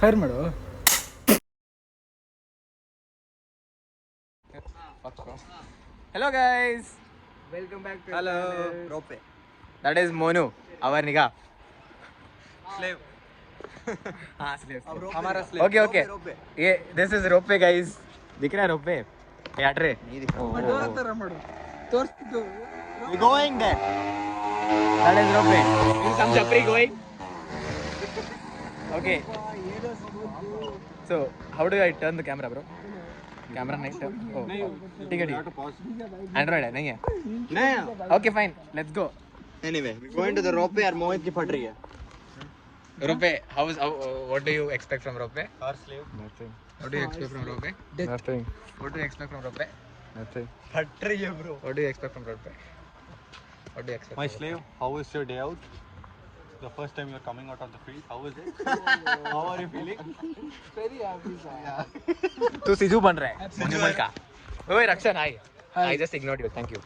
Fire ಮಾಡು. Hello guys. Welcome back to Hello. Rope. That is Monu, our nigga. Slave. हाँ slave. हमारा slave. Okay okay. Rope. ये this is rope guys. दिख रहा है rope? ये हट रहे. नहीं दिख रहा. ಡೋರ್ ಹತ್ರ ಮಾಡು. ತೋರಿಸ್ತಿದ್ದು. We going there. That is rope. Is some chapri going? Okay. So how do I turn the camera, bro? Camera नहीं turn. Oh. ठीक है ठीक है. Android है नहीं है. नहीं. Okay fine. Let's go. Anyway, we going to the rope और मोहित की फट रही है. Rope. What do you expect from rope? Our slave. Nothing. What do you expect from rope? Nothing. What do you expect from rope? Nothing. फट रही है bro. What do you expect from rope? What do you expect? My from slave, how was your day out? The first time you are coming out of the field, how was it? How are you feeling? Very happy sir. rope? तू सिजू बन रहा है. Animal का. ओए रक्षण हाय. I just ignored you. Thank you.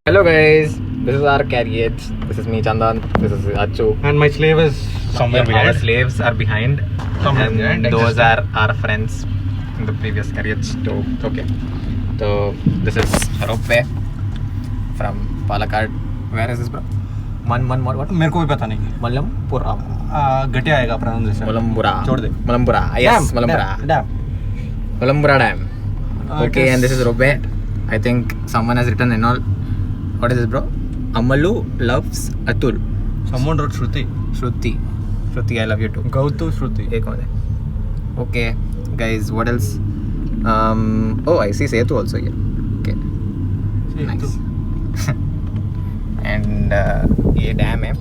Hello guys, this is our carriage. This is me Chandan. This is Achu. And my slave is somewhere Our behind. slaves are behind, Somewhere and behind, those are our friends in the previous carriage. So okay, so this is rope from Palakkad. Where is this, bro? What? मेरे को भी पता नहीं. Malampura. घटिया आएगा pronunciation. Malampura. छोड़ दे. Malampura. Yes, Dam, Malampura. Dam. Malampura Dam. Okay, and this is rope. I think someone has written and all. What is this, bro? Amalu loves Atul. Someone wrote Shruti. Shruti, I love you too. Go to Shruti. एक कौन है? Okay, guys, what else? Oh, I see Setu also here. Okay, nice. And ये dam है.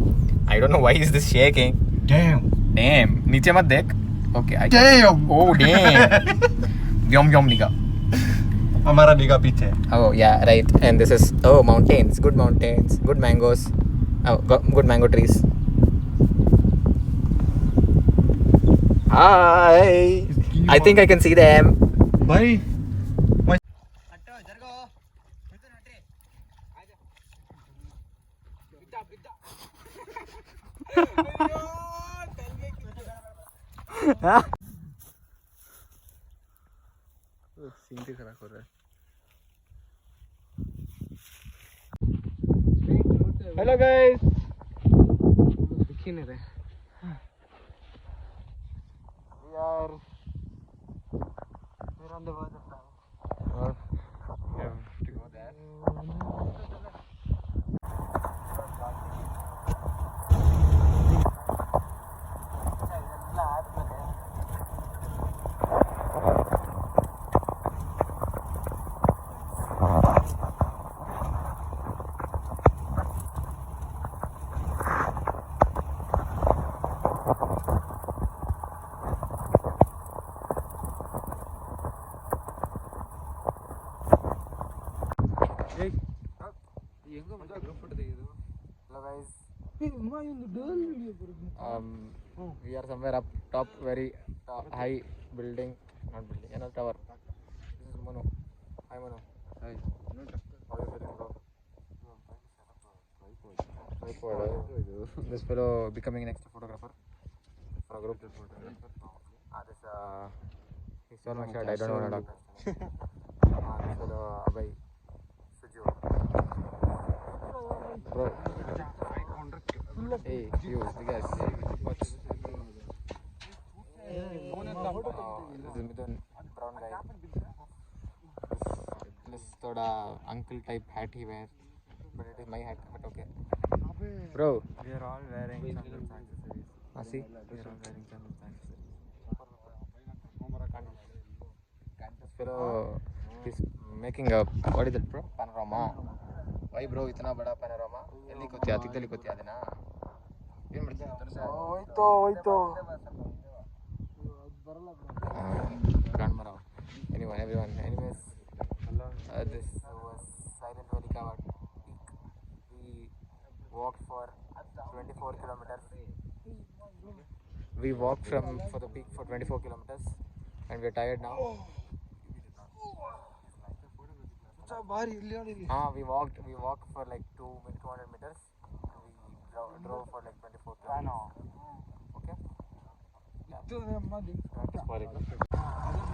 I don't know why is this shaking. Damn. Damn, नीचे मत देख. Okay. Damn. Oh damn. Vyom nigga. हमारा निगाह पीछे. Oh yeah, right. And this is mountains. Good mountains. Good mangoes. Oh, good mango trees. Hi. I think I can see them. भाई. Scene खराब हो रहा है. Hello guys. ದಿಕ್ಕಿ नहीं रहे. We are we're on the verge of town. We have to go there. ಹೆಂಗೋ ಬಂದ photo ತೆಗೆದು. Hello guys. ಒಂದು ಡೋಲ್ ವಿಡಿಯೋ ಬರುತ್ತೆ. We are somewhere up top, very high building, not building, another tower. This is Manu. Hi Manu. Hi. How are you feeling, bro? Tripod. This fellow becoming next photographer for a group. This he stole my shirt. I don't want to talk. This fellow Abhay Suju. Bro. Hey, you guys. Watch. This is Midun, brown guy. This thoda uncle type hat he wears, but it is my hat. But okay. Bro, We are all wearing Chandan's accessories. see. We are all wearing Chandan's accessories. This fellow is making a what is it, bro? Panorama. Why, bro? इतना बड़ा panorama? ಎಲ್ಲಿ ಕೂತಿಯಾ? ತಿಕ್ಕಲ್ಲಿ ಕೂತಿಯಾ ಅದನ್ನ? ಏನು ಮಾಡ್ತಿದ್ದೆ ತೋರಿಸ? ಹೋಯ್ತು. ಕಾಣ್ಮರ. Everyone. Anyways, this was Silent Valley Peak. We walked for 24 kilometers. We walked for the peak for 24 kilometers and we are tired now. We walked for like 200 meters and we drove for like 24 kilometers. Okay?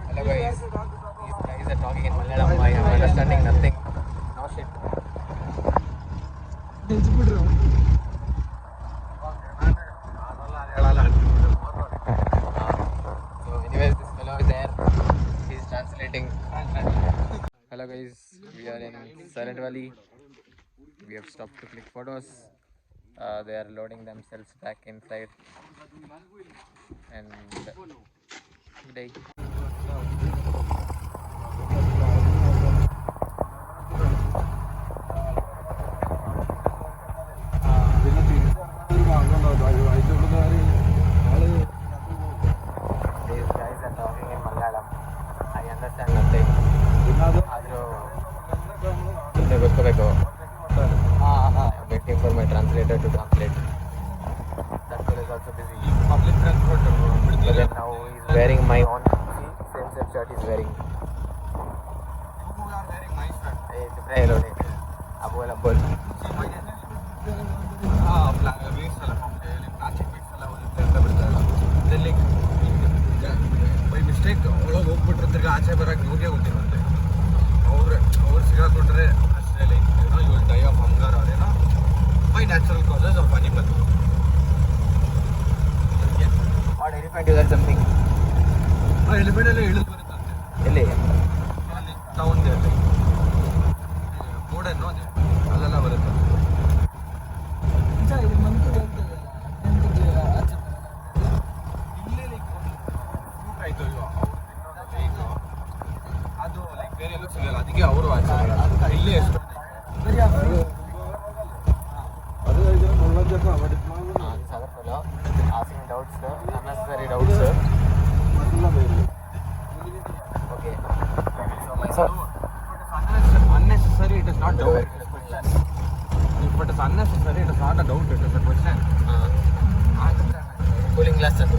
Hello guys, these guys are talking in Malayalam. I am understanding nothing. No shit. So anyways, this fellow is there. He's translating. Hello guys, we are in Silent Valley. We have stopped to click photos. They are loading themselves back inside. And good day. These guys are talking in Malayalam. I understand nothing. I'm waiting for my translator to translate. That girl is also busy. Public transport. But then now he's wearing my own same shirt he's wearing. You are wearing my shirt. Hey, hello. Abol. By mistake ಒಳಗೆ ಹೋಗ್ಬಿಟ್ರೆ ತಿರ್ಗಿ ಆಚೆ ಬರೋಕೆ ಇವ್ರಿಗೆ ಗೊತ್ತಿರುತ್ತೆ ಅವ್ರು ಸಿಗಾಕೊಂಡ್ರೆ ಅಷ್ಟೇ like ಏನೋ ಇವ್ರು ಡೈ ಆಫ್ ಹಂಗರ್ ಅದೇನೋ by natural causes of animal What elephant you got something? Elephant ಎಲ್ಲ ಇಳಿದು ಬರುತ್ತಂತೆ Really? ಅಲ್ಲಿ ಟೌನ್ಗೆ ಅಲ್ಲಿ ಗೋಡೆನೋ ಅದೇ ಅಲ್ಲೆಲ್ಲ ಬರುತ್ತೆ ಇಲ್ಲೇ ಲೈಕ್ ಫ್ರೂಟ್ ಆಯ್ತು ಅದು ಲೈಕ್ ಬೇರೆ ಎಲ್ಲೂ ಸಿಗಲ್ಲ ಅದಕ್ಕೆ ಅವರು ಆಚೆ ಬರಲ್ಲ ಇಲ್ಲೇ ಎಷ್ಟು This other fellow asking doubts, unnecessary doubts. Okay. So unnecessary, it is not doubt. If it is unnecessary, it is not a doubt, it is a question. cooling glass and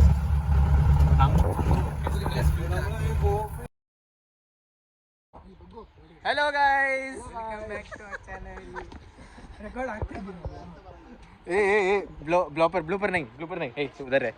Hello guys. Welcome back to our channel. Record blooper नहीं. Hey, उधर है.